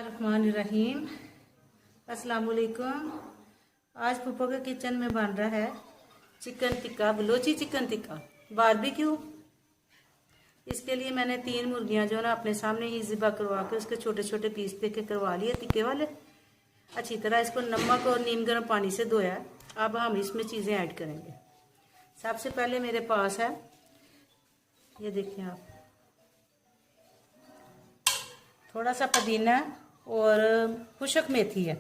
बिस्मिल्लाहिर्रहमानिर्रहीम। अस्सलाम वालेकुम। आज पुप्पो के किचन में बन रहा है chicken tikka, Balochi chicken tikka barbecue. इसके लिए मैंने 3 मुर्गियां जो ना अपने सामने ही ज़िबा करवा के उसके छोटे छोटे पीस देके करवा लिए टिक्के वाले। अच्छी तरह इसको नमक और नीम गर्म पानी से धोया। अब हम इसमें चीज़ें ऐड करेंगे। सबसे पहले मेरे पास है, ये देखिए आप, थोड़ा सा पुदीना और खुशक मेथी है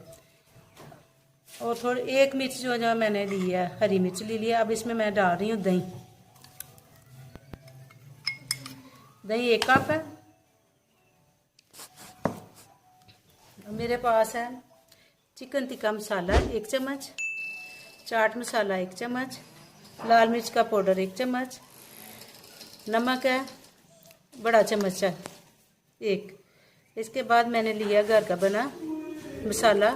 और थोड़ी 1 मिर्च जो मैंने ली है, हरी मिर्च ली है। अब इसमें मैं डाल रही हूँ दही। दही 1 कप है। मेरे पास है चिकन टिक्का मसाला 1 चम्मच, चाट मसाला 1 चम्मच, लाल मिर्च का पाउडर 1 चम्मच, नमक है बड़ा चम्मच है 1। इसके बाद मैंने लिया घर का बना मसाला,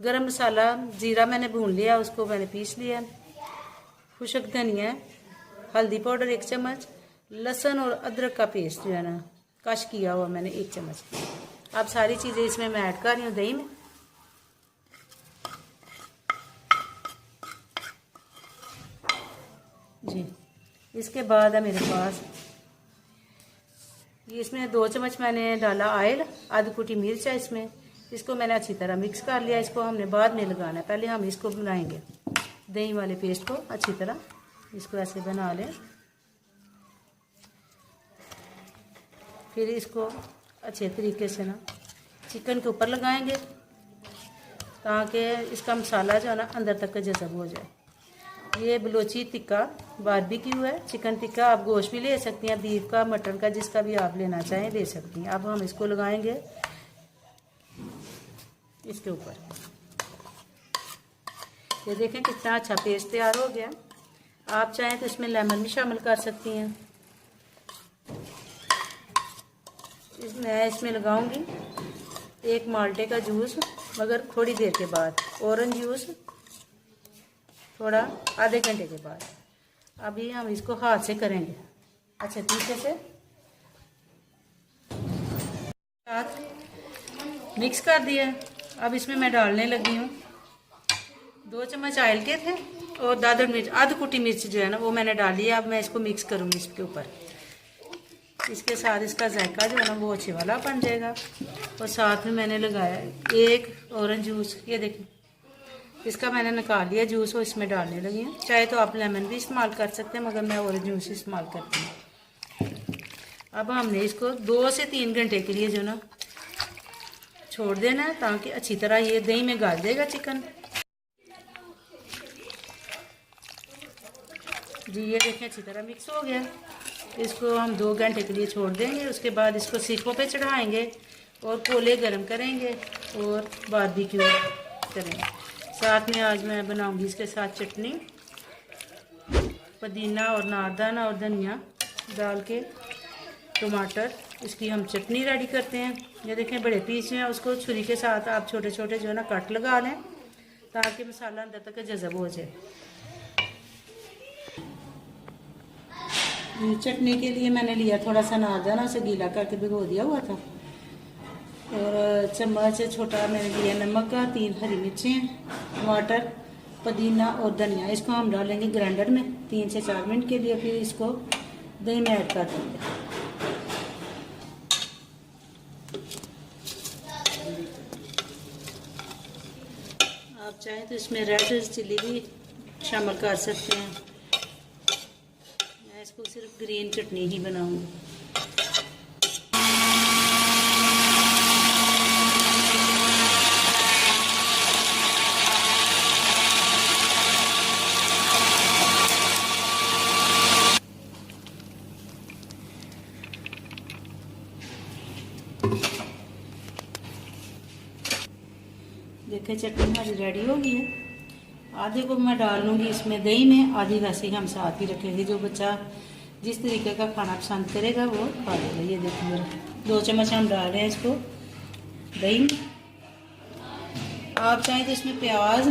गरम मसाला, जीरा मैंने भून लिया, उसको मैंने पीस लिया, खुशक धनिया, हल्दी पाउडर 1 चम्मच, लहसुन और अदरक का पेस्ट जो है ना कश किया हुआ मैंने 1 चम्मच। अब सारी चीज़ें इसमें मैं ऐड कर रही हूँ दही में। जी, इसके बाद है मेरे पास ये, इसमें 2 चम्मच मैंने डाला ऑयल, आधी कुटी मिर्च है इसमें। इसको मैंने अच्छी तरह मिक्स कर लिया। इसको हमने बाद में लगाना है, पहले हम इसको बनाएंगे। दही वाले पेस्ट को अच्छी तरह इसको ऐसे बना लें, फिर इसको अच्छे तरीके से ना चिकन के ऊपर लगाएंगे ताकि इसका मसाला जो है ना अंदर तक जज़ब हो जाए। ये बलोची टिक्का बारबेक्यू है, चिकन टिक्का। आप गोश्त भी ले सकती हैं, बीफ का, मटन का, जिसका भी आप लेना चाहें ले सकती हैं। अब हम इसको लगाएंगे इसके ऊपर। ये देखें कितना अच्छा पेस्ट तैयार हो गया। आप चाहें तो इसमें लेमन भी शामिल कर सकती हैं। मैं इसमें लगाऊंगी 1 माल्टे का जूस, मगर थोड़ी देर के बाद, ऑरेंज जूस थोड़ा आधे घंटे के बाद। अभी हम इसको हाथ से करेंगे अच्छे तरीके से, साथ मिक्स कर दिया। अब इसमें मैं डालने लगी हूँ 2 चम्मच ऑयल के थे और दादर मिर्च, आधी कुटी मिर्च जो है ना वो मैंने डाली है। अब मैं इसको मिक्स करूँगी इसके ऊपर। इसके साथ इसका जायका जो है ना वो अच्छे वाला बन जाएगा। और साथ में मैंने लगाया 1 ऑरेंज जूस, ये देखिए इसका मैंने निकाल लिया जूस और इसमें डालने लगी हूँ। चाहे तो आप लेमन भी इस्तेमाल कर सकते हैं, मगर मैं ऑरेंज जूस इस्तेमाल करती हूँ। अब हमने इसको 2 से 3 घंटे के लिए जो ना छोड़ देना है ताकि अच्छी तरह ये दही में गल जाएगा चिकन। जी, ये देखें अच्छी तरह मिक्स हो गया। इसको हम 2 घंटे के लिए छोड़ देंगे। उसके बाद इसको सीखों पे चढ़ाएंगे और कोले गर्म करेंगे और बारबेक्यू करेंगे। साथ में आज मैं बनाऊंगी इसके साथ चटनी, पुदीना और नारदाना और धनिया डाल के टमाटर, इसकी हम चटनी रेडी करते हैं। ये देखें बड़े पीस हैं, उसको छुरी के साथ आप छोटे छोटे जो है ना कट लगा लें ताकि मसाला अंदर तक जज़ब हो जाए। चटनी के लिए मैंने लिया थोड़ा सा नारदाना, उसे गीला करके भिगो दिया हुआ था, और चम्मच छोटा मैंने लिया नमक का, 3 हरी मिर्चें, टमाटर, पुदीना और धनिया। इसको हम डालेंगे ग्राइंडर में 3 से 4 मिनट के लिए, फिर इसको दही में ऐड कर देंगे। आप चाहें तो इसमें रेड चिली भी शामिल कर सकते हैं। मैं इसको सिर्फ ग्रीन चटनी ही बनाऊंगी। देखिए चटनी हमारी रेडी हो गई है। आधे को मैं डाल लूँगी इसमें दही में, आधी वैसे ही हम साथ ही रखेंगे। जो बच्चा जिस तरीके का खाना पसंद करेगा वो खा लेगा। ये देखिए मेरा 2 चम्मच हम डाल रहे हैं इसको दही में। आप चाहें तो इसमें प्याज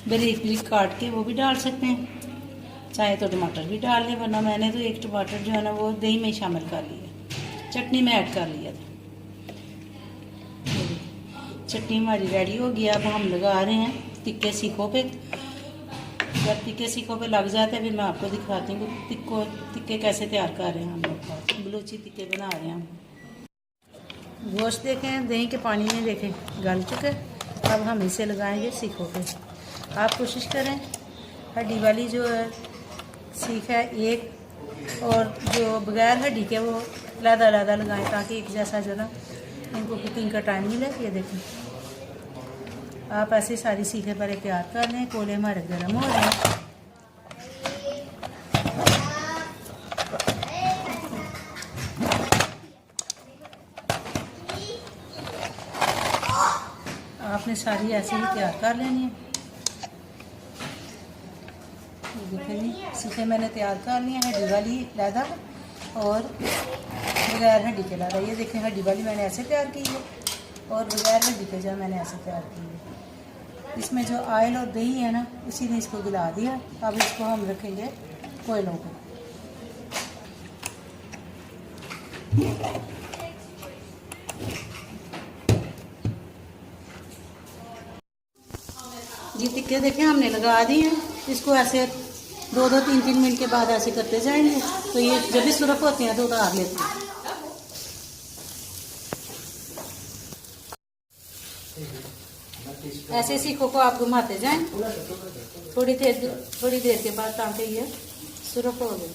बारीक बारीक काट के वो भी डाल सकते हैं, चाहे तो टमाटर भी डाल लें, वरना मैंने तो 1 टमाटर जो है ना वो दही में शामिल कर लिया, चटनी में ऐड कर लिया था। चटनी हमारी रेडी हो गई। अब हम लगा रहे हैं टिक्के सीखों पे। जब टिक्के सीखों पे लग जाते हैं फिर मैं आपको दिखाती हूँ टिक्के कैसे तैयार कर रहे हैं। हम लोग बलूची टिक्के बना रहे हैं हम। गोश्त देखें, दही के पानी में देखें गल चुके। अब हम इसे लगाएंगे सीखों पे। आप कोशिश करें हड्डी वाली जो सीख है एक, और जो बगैर हड्डी के वो लहदा लगाएं, ताकि एक जैसा जो ना इनको कुकिंग का टाइम मिले। ये देखें, आप ऐसे सारी सीखें पर तैयार कर लें। कोले हमारे गर्म हो रहे हैं। आपने सारी ऐसे ही तैयार कर लेनी है। ये देखें जी, सीखें मैंने तैयार कर ली हैं, हड्डी वाली लहदा और बगैर हड्डी के लहदा। ये देखें, हड्डी वाली मैंने ऐसे तैयार की है और बगैर हड्डी के जो मैंने ऐसे तैयार की है। इसमें जो ऑयल और दही है ना, उसी ने इसको गिला दिया। अब इसको हम रखेंगे कोयलों पर। जी टिक्के देखें हमने लगा दिए हैं। इसको ऐसे 2-3 मिनट के बाद ऐसे करते जाएंगे, तो ये जब भी सुरख होते हैं तो उतार लेते हैं। ऐसे सीखों को आप घुमाते जाएं थोड़ी देर के बाद, ताकि ये सुरख हो गए।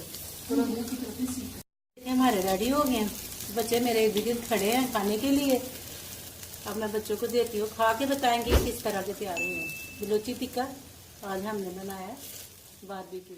हमारे रेडी हो गए हैं। बच्चे मेरे इर्द गिर्द खड़े हैं खाने के लिए। अब मैं बच्चों को देती हूँ, खा के बताएंगे किस तरह के तैयार हुए हैं। बलूची टिक्का आज हमने बनाया बारबेक्यू।